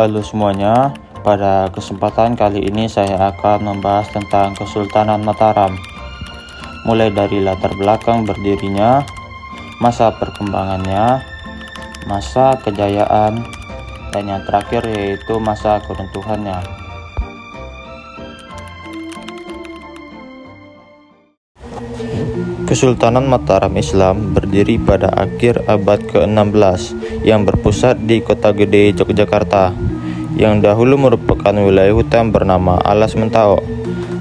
Halo semuanya, pada kesempatan kali ini saya akan membahas tentang Kesultanan Mataram. Mulai dari latar belakang berdirinya, masa perkembangannya, masa kejayaan, dan yang terakhir yaitu masa keruntuhannya. Kesultanan Mataram Islam berdiri pada akhir abad ke-16 yang berpusat di Kota Gede, Yogyakarta, yang dahulu merupakan wilayah hutan bernama Alas Mentawai.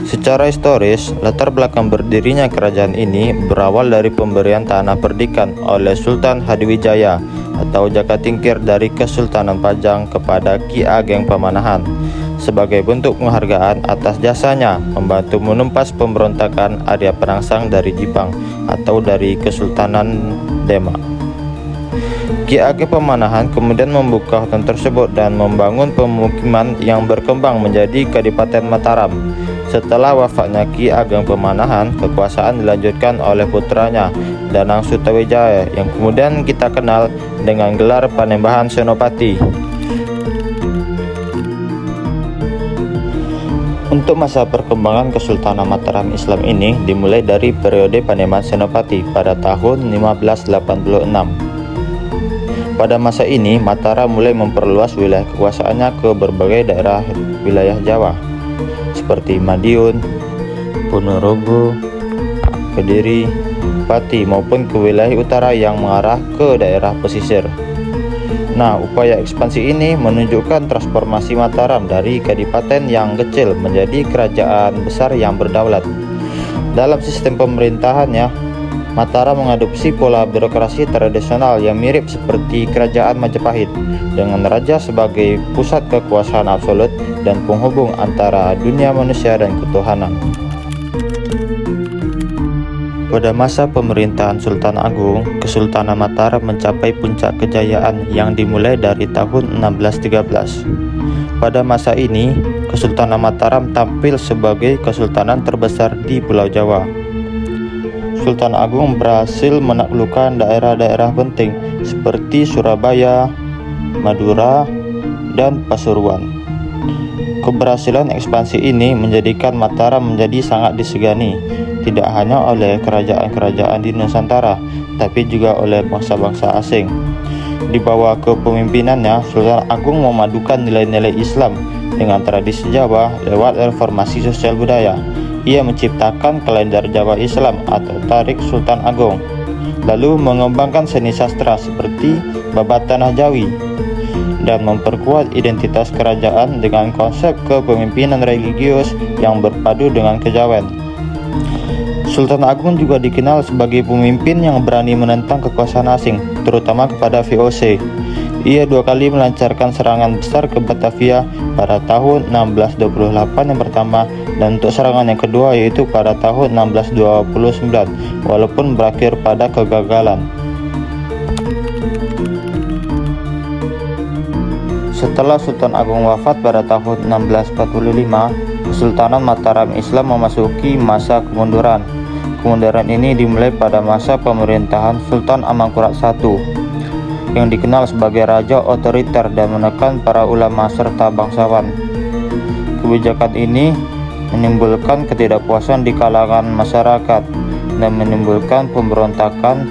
Secara historis, latar belakang berdirinya kerajaan ini berawal dari pemberian tanah perdikan oleh Sultan Hadiwijaya atau Jakatingkir dari Kesultanan Pajang kepada Ki Ageng Pamanahan sebagai bentuk penghargaan atas jasanya membantu menumpas pemberontakan Arya Penangsang dari Jipang atau dari Kesultanan Demak. Ki Ageng Pamanahan kemudian membuka hutan tersebut dan membangun pemukiman yang berkembang menjadi Kadipaten Mataram. Setelah wafatnya Ki Ageng Pamanahan, kekuasaan dilanjutkan oleh putranya Danang Sutawijaya yang kemudian kita kenal dengan gelar Panembahan Senopati. Untuk masa perkembangan Kesultanan Mataram Islam ini dimulai dari periode Panembahan Senopati pada tahun 1586. Pada masa ini, Mataram mulai memperluas wilayah kekuasaannya ke berbagai daerah wilayah Jawa, seperti Madiun, Ponorogo, Kediri, Pati, maupun ke wilayah utara yang mengarah ke daerah pesisir. Nah, upaya ekspansi ini menunjukkan transformasi Mataram dari kadipaten yang kecil menjadi kerajaan besar yang berdaulat. Dalam sistem pemerintahannya, Mataram mengadopsi pola birokrasi tradisional yang mirip seperti kerajaan Majapahit, dengan raja sebagai pusat kekuasaan absolut dan penghubung antara dunia manusia dan ketuhanan. Pada masa pemerintahan Sultan Agung, Kesultanan Mataram mencapai puncak kejayaan yang dimulai dari tahun 1613. Pada masa ini, Kesultanan Mataram tampil sebagai kesultanan terbesar di Pulau Jawa. Sultan Agung berhasil menaklukkan daerah-daerah penting seperti Surabaya, Madura, dan Pasuruan. Keberhasilan ekspansi ini menjadikan Mataram menjadi sangat disegani, tidak hanya oleh kerajaan-kerajaan di Nusantara, tapi juga oleh bangsa-bangsa asing. Di bawah kepemimpinannya, Sultan Agung memadukan nilai-nilai Islam dengan tradisi Jawa lewat reformasi sosial budaya. Ia menciptakan kalender Jawa Islam atau Tarik Sultan Agung, lalu mengembangkan seni sastra seperti Babat Tanah Jawi, dan memperkuat identitas kerajaan dengan konsep kepemimpinan religius yang berpadu dengan kejawen. Sultan Agung juga dikenal sebagai pemimpin yang berani menentang kekuasaan asing, terutama kepada VOC. Ia 2 kali melancarkan serangan besar ke Batavia pada tahun 1628 yang pertama, dan untuk serangan yang kedua yaitu pada tahun 1629, walaupun berakhir pada kegagalan. Setelah Sultan Agung wafat pada tahun 1645, Kesultanan Mataram Islam memasuki masa kemunduran. Kemunduran ini dimulai pada masa pemerintahan Sultan Amangkurat I, yang dikenal sebagai raja otoriter dan menekan para ulama serta bangsawan. Kebijakan ini menimbulkan ketidakpuasan di kalangan masyarakat dan menimbulkan pemberontakan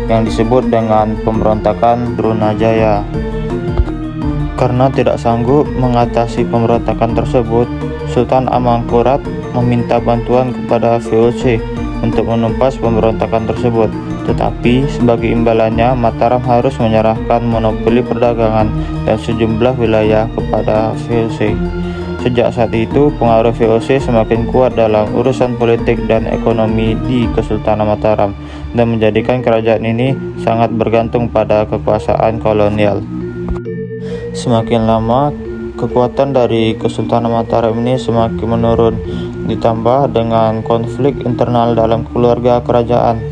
yang disebut dengan pemberontakan Trunajaya. Karena tidak sanggup mengatasi pemberontakan tersebut, Sultan Amangkurat meminta bantuan kepada VOC untuk menumpas pemberontakan tersebut. Tetapi sebagai imbalannya, Mataram harus menyerahkan monopoli perdagangan dan sejumlah wilayah kepada VOC. Sejak saat itu, pengaruh VOC semakin kuat dalam urusan politik dan ekonomi di Kesultanan Mataram dan menjadikan kerajaan ini sangat bergantung pada kekuasaan kolonial. Semakin lama, kekuatan dari Kesultanan Mataram ini semakin menurun, ditambah dengan konflik internal dalam keluarga kerajaan.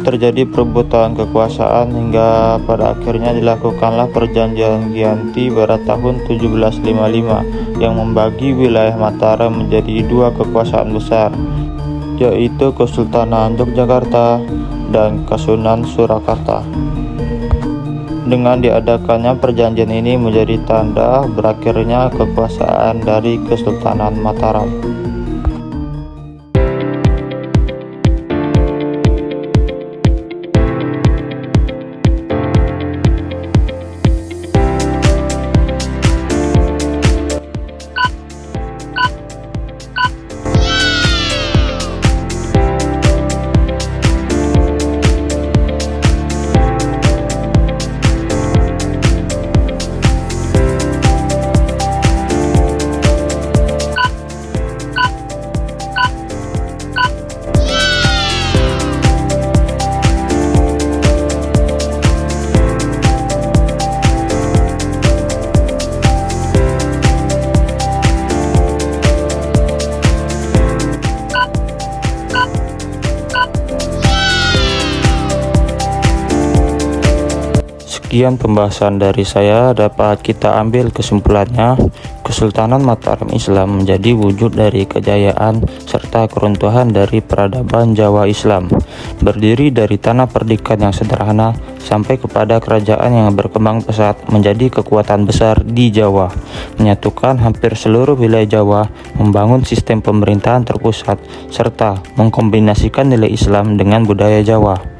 Terjadi perebutan kekuasaan hingga pada akhirnya dilakukanlah perjanjian Giyanti pada tahun 1755 yang membagi wilayah Mataram menjadi 2 kekuasaan besar, yaitu Kesultanan Yogyakarta dan Kasunan Surakarta. Dengan diadakannya perjanjian ini menjadi tanda berakhirnya kekuasaan dari Kesultanan Mataram. Sekian pembahasan dari saya, dapat kita ambil kesimpulannya, Kesultanan Mataram Islam menjadi wujud dari kejayaan serta keruntuhan dari peradaban Jawa Islam, berdiri dari tanah perdikan yang sederhana sampai kepada kerajaan yang berkembang pesat menjadi kekuatan besar di Jawa, menyatukan hampir seluruh wilayah Jawa, membangun sistem pemerintahan terpusat, serta mengkombinasikan nilai Islam dengan budaya Jawa.